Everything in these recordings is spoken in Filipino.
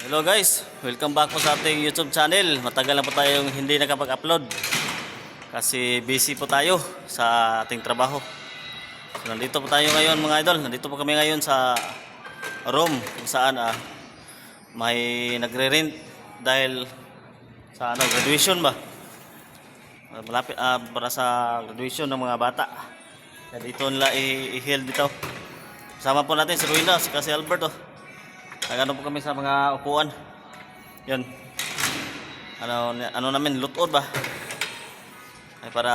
Hello guys, welcome back po sa ating YouTube channel. Matagal na po tayong hindi nakapag-upload kasi busy po tayo sa ating trabaho. So, nandito po tayo ngayon mga idol. Nandito po kami ngayon sa room kung saan may nagre-rent dahil sa graduation ba. Malapit para sa graduation ng mga bata. Kaya dito nila i-held dito. Kasama po natin si Ruina, si Albert oh. Nagano po kami sa mga upuan. Yan. Ano namin lutot ba? Ay para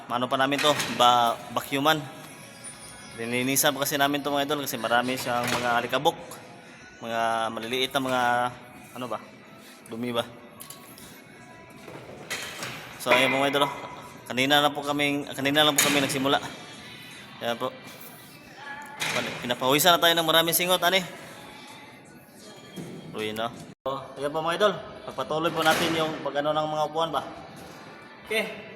ano pa namin to, vacuuman. Lininisan pa kasi namin to mga idol kasi marami siyang mga alikabok. Mga maliliit na mga ano ba? Dumi ba? So ayun mga idol. Kanina lang po kami nagsimula. Yan po. Pinapawisan na tayo ng maraming singot ani. Uy, no? So, ayan po mga idol. Pagpatuloy po natin yung pag-ano ng mga upuan ba? Okay.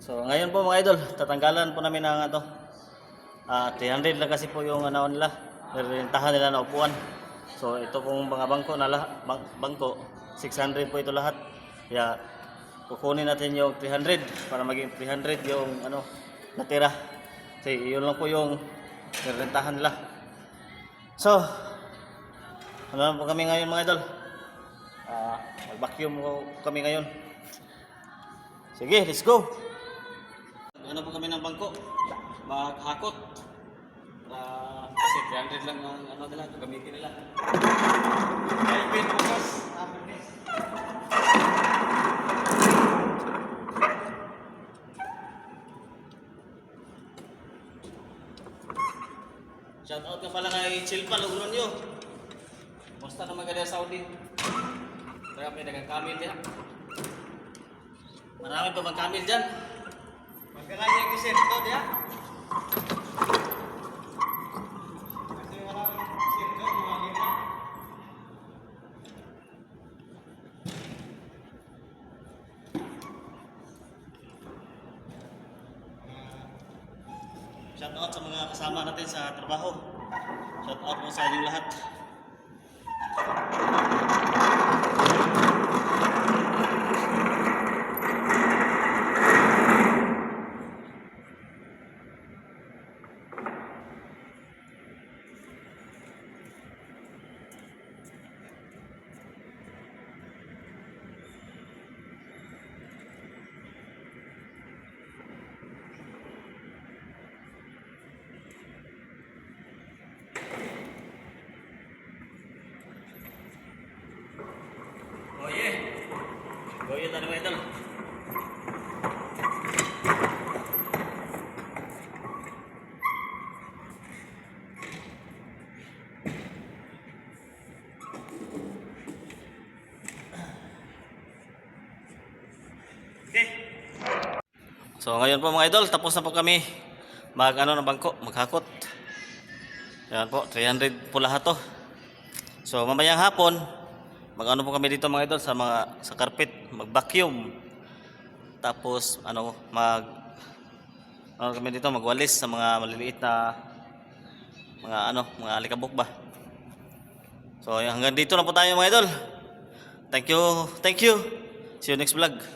So ngayon po mga idol, tatanggalan po namin ang 300 lang kasi po yung nila, rentahan nila na upuan. So ito pong mga bangko na bangko, 600 po ito lahat. Kaya kukunin natin yung 300 para maging 300 yung natira. Kasi yun lang po yung rentahan nila. So ano po kami ngayon mga idol? Mag-vacuum kami ngayon. Sige, let's go! Ano po kami ng bangko? Maghakot. Kasi 300 lang ang nila, gagamitin nila. Helpin bukas. Shout out ka pala kay Chilpa Logronyo. Musta naman ka sa Saudi? Marami dagang kamil diha. Marami pa bang kamil dyan? Magkalaya ko sir, ito diya. Kasi maraming sir, ito, mga lima. Shout out sa mga kasama natin sa trabaho. Shout out po sa inyong lahat. Oh yeah. Goyo tayo mga idol. Okay. So ngayon po mga idol, tapos na po kami ng bangko, maghakot. Yan po, 300 po lahat to. So mamayang hapon, po kami dito mga idol sa carpet, mag-vacuum. Tapos kami dito magwalis sa mga maliliit na mga alikabok ba. So hanggang dito na po tayo mga idol. Thank you. See you next vlog.